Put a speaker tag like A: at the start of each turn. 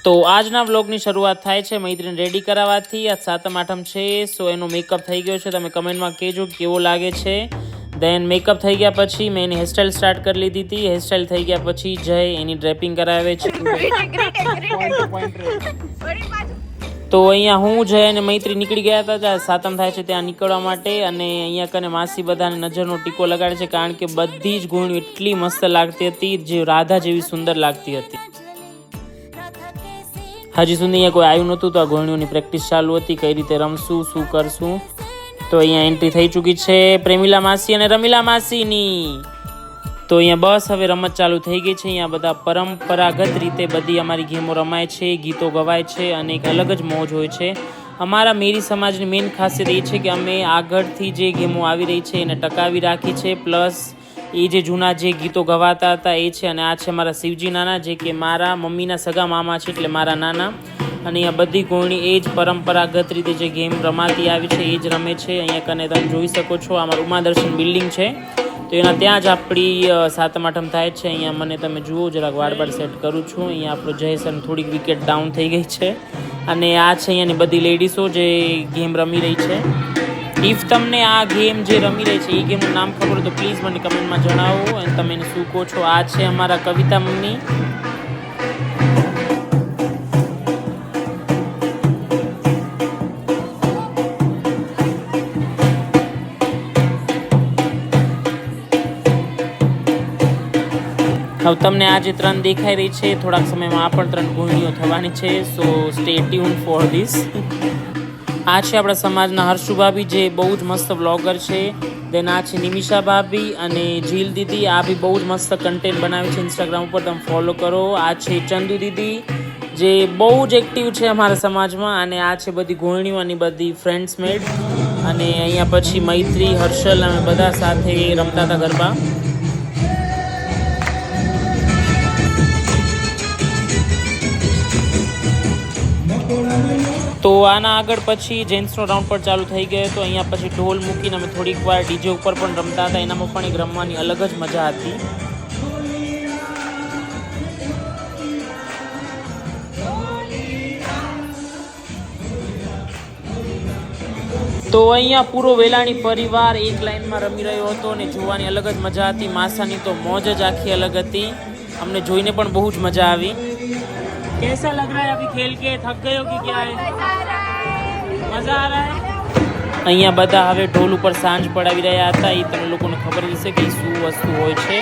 A: તો આજના વ્લોગની શરૂઆત થાય છે મૈત્રીને રેડી કરાવવાથી. આ સાતમ આઠમ છે, સો એનો મેકઅપ થઈ ગયો છે. તમે કમેન્ટમાં કહેજો કેવો લાગે છે. દેન મેકઅપ થઈ ગયા પછી મેં એની હેરસ્ટાઈલ સ્ટાર્ટ કરી લીધી હતી. હેરસ્ટાઈલ થઈ ગયા પછી જય એની ડ્રેપિંગ કરાવે છે. તો અહીંયા હું જય અને મૈત્રી નીકળી ગયા હતા જ્યાં સાતમ થાય છે ત્યાં નીકળવા માટે. અને અહીંયા કને માસી બધાને નજરનો ટીકો લગાડે છે, કારણ કે બધી જ ગોળણી એટલી મસ્ત લાગતી હતી, જે રાધા જેવી સુંદર લાગતી હતી. હજી સુધી અહીંયા કોઈ આવ્યું નહોતું, તો આ ગોળણીઓની પ્રેક્ટિસ ચાલુ હતી, કઈ રીતે રમશું, શું કરશું. તો અહીંયા એન્ટ્રી થઈ ચૂકી છે પ્રેમિલા માસી અને રમીલા માસીની. તો અહીંયા બસ હવે રમત ચાલુ થઈ ગઈ છે. અહીંયા બધા પરંપરાગત રીતે બધી અમારી ગેમો રમાય છે, ગીતો ગવાય છે અને એક અલગ જ મોજ હોય છે. અમારા મેરી સમાજની મેઇન ખાસિયત એ છે કે અમે આગળથી જે ગેમો આવી રહી છે એને ટકાવી રાખી છે. પ્લસ એ જે જૂના જે ગીતો ગવાતા હતા એ છે. અને આ છે મારા શિવજી નાના, જે કે મારા મમ્મીના સગા મામા છે, એટલે મારા નાના. અને અહીંયા બધી ગોળણી એ જ પરંપરાગત રીતે જે ગેમ રમાતી આવી છે એ જ રમે છે. અહીંયા કને તમે જોઈ શકો છો અમારું ઉમાદર્શન બિલ્ડિંગ છે, તો એના ત્યાં જ આપણી સાતમ આઠમ થાય છે. અહીંયા મને તમે જુઓ, જરાક વાળ સેટ કરું છું. અહીંયા આપણો જયસન થોડીક વિકેટ ડાઉન થઈ ગઈ છે. અને આ છે અહીંયાની બધી લેડીઝો જે ગેમ રમી રહી છે. ઇફ તમને આ ગેમ જે રમી રહી છે એ ગેમનું નામ ખબર હોય તો પ્લીઝ મને કમેન્ટમાં જણાવો. અને તમે એને શું કહો છો. આ છે અમારા કવિતા મમ્મી. હવે તમને આ જે ત્રણ દેખાઈ રહી છે, થોડાક સમયમાં આ પણ ત્રણ ગોળણીઓ થવાની છે. સો સ્ટે ટ્યુન ફોર ધીસ. આ છે આપણા સમાજના હર્ષુ ભાભી, જે બહુ જ મસ્ત વ્લોગર છે. દેન આ છે નિમિષા ભાભી અને જીલ દીદી. આ બી બહુ જ મસ્ત કન્ટેન્ટ બનાવે છે ઇન્સ્ટાગ્રામ ઉપર, તમે ફોલો કરો. આ છે ચંદુ દીદી, જે બહુ જ એક્ટિવ છે અમારા સમાજમાં. અને આ છે બધી ગોળણીઓ અને બધી ફ્રેન્ડ્સ મેડ. અને અહીંયા પછી મૈત્રી, હર્ષલ અમે બધા સાથે રમતા હતા ગરબા. તો આના આગળ પછી જેન્ટ્સનો રાઉન્ડ પણ ચાલુ થઈ ગયો. તો અહીંયા પછી ઢોલ મૂકીને અમે થોડીક વાર ડીજે ઉપર પણ રમતા હતા. એનામાં પણ એક રમવાની અલગ જ મજા હતી. તો અહીંયા પૂરો વેલાણી પરિવાર એક લાઈનમાં રમી રહ્યો હતો અને જોવાની અલગ જ મજા હતી. માસાની તો મોજ જ આખી અલગ હતી. અમને જોઈને પણ બહુ જ મજા આવી. कैसा लग रहा है अभी खेल के? थक गए हो कि क्या है? मजा आ रहा है? અહીંયા બધા હવે ઢોલ ઉપર સાંજ પડાવી રહ્યા હતા. એ તમને લોકોને ખબર હશે કે શું વસ્તુ હોય છે.